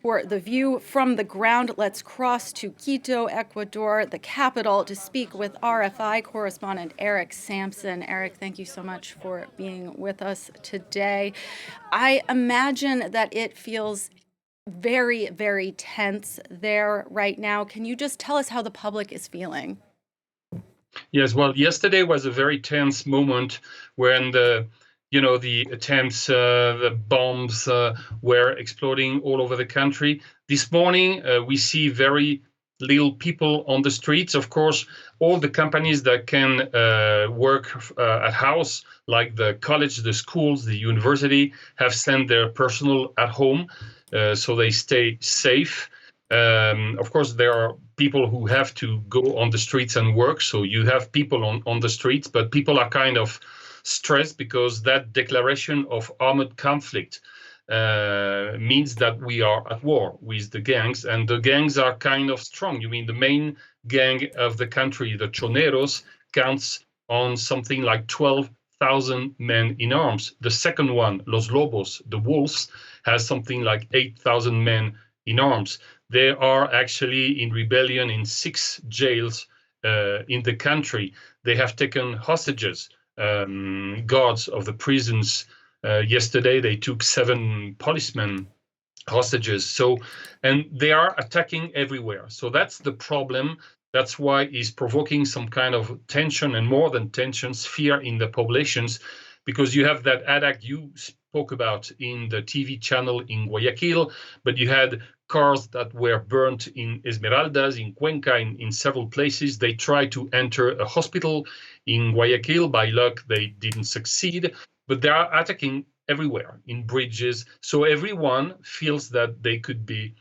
For the view from the ground, let's cross to Quito, Ecuador, the capital, to speak with RFI correspondent Eric Sampson. Eric, thank you so much for being with us today. I imagine that it feels very, very tense there right now. Can you just tell us how the public is feeling? Yes, well, yesterday was a very tense moment when the attempts, the bombs were exploding all over the country. This morning, we see very little people on the streets. Of course, all the companies that can work at house, like the college, the schools, the university, have sent their personnel at home, so they stay safe. Of course, there are people who have to go on the streets and work. So you have people on the streets, but people are kind of stressed because that declaration of armed conflict means that we are at war with the gangs, and the gangs are kind of strong. You mean the main gang of the country, the Choneros, counts on something like 12,000 men in arms. The second one, Los Lobos, the Wolves, has something like 8,000 men in arms. They are actually in rebellion in 6 jails in the country. They have taken hostages, guards of the prisons. Yesterday, they took 7 policemen hostages. And they are attacking everywhere. So that's the problem. That's why it's provoking some kind of tension, and more than tensions, fear in the populations, because you have that attack you spoke about in the TV channel in Guayaquil, but you had cars that were burnt in Esmeraldas, in Cuenca, in several places. They tried to enter a hospital in Guayaquil. By luck, they didn't succeed, but they are attacking everywhere, in bridges. So everyone feels that they could be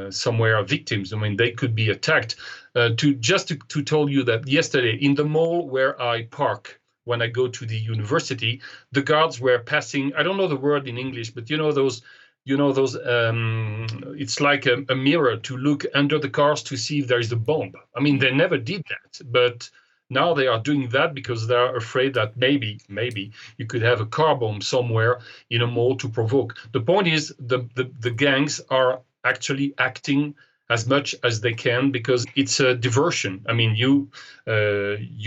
somewhere victims. I mean, they could be attacked. To tell you that yesterday in the mall where I park when I go to the university, the guards were passing. I don't know the word in English, but those. It's like a mirror to look under the cars to see if there is a bomb. I mean, they never did that, but now they are doing that because they are afraid that maybe you could have a car bomb somewhere in a mall to provoke. The point is the gangs are actually acting as much as they can because it's a diversion. I mean, you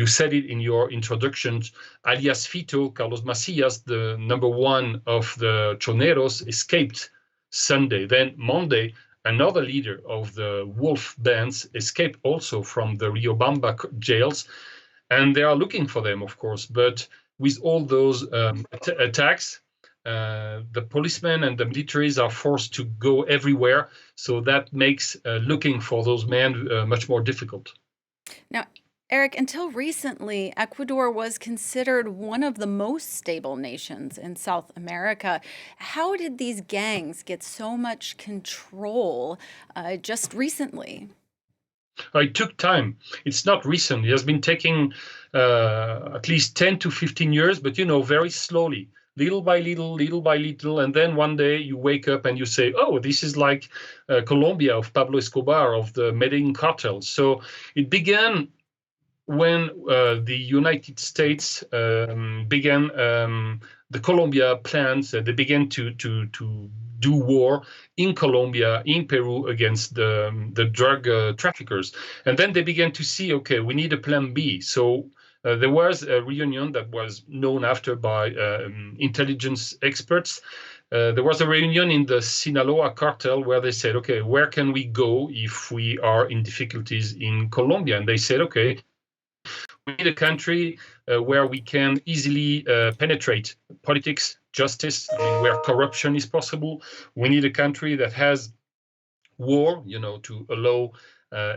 said it in your introduction. Alias Fito, Carlos Macias, the number one of the Choneros, escaped Sunday. Then Monday, another leader of the wolf bands escaped also from the Riobamba jails, and they are looking for them, of course. But with all those attacks, the policemen and the militaries are forced to go everywhere. So that makes looking for those men much more difficult. Now, Eric, until recently, Ecuador was considered one of the most stable nations in South America. How did these gangs get so much control just recently? It took time. It's not recent. It has been taking at least 10 to 15 years, but very slowly, little by little. And then one day you wake up and you say, oh, this is like Colombia of Pablo Escobar, of the Medellin cartel. So it began when the United States began the Colombia plans. They began to do war in Colombia, in Peru against the drug traffickers. And then they began to see, okay, we need a plan B. So there was a reunion that was known after by intelligence experts. There was a reunion in the Sinaloa cartel where they said, okay, where can we go if we are in difficulties in Colombia? And they said, okay, we need a country where we can easily penetrate politics, justice, where corruption is possible. We need a country that has war, to allow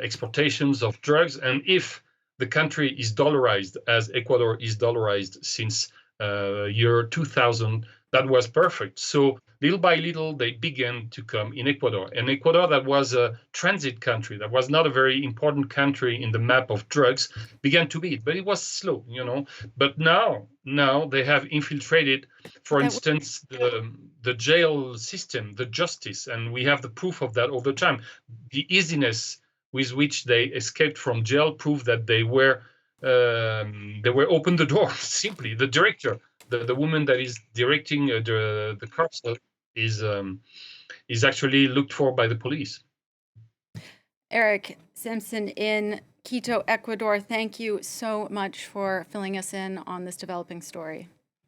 exportations of drugs. And if the country is dollarized, as Ecuador is dollarized since year 2000, that was perfect. So little by little, they began to come in Ecuador. And Ecuador, that was a transit country, that was not a very important country in the map of drugs, began to be. But it was slow, But now they have infiltrated, for instance, the jail system, the justice, and we have the proof of that all the time. The easiness with which they escaped from jail proved that they were open the door. Simply, the director, the woman that is directing the cartel is is actually looked for by the police. Eric Sampson in Quito, Ecuador, thank you so much for filling us in on this developing story.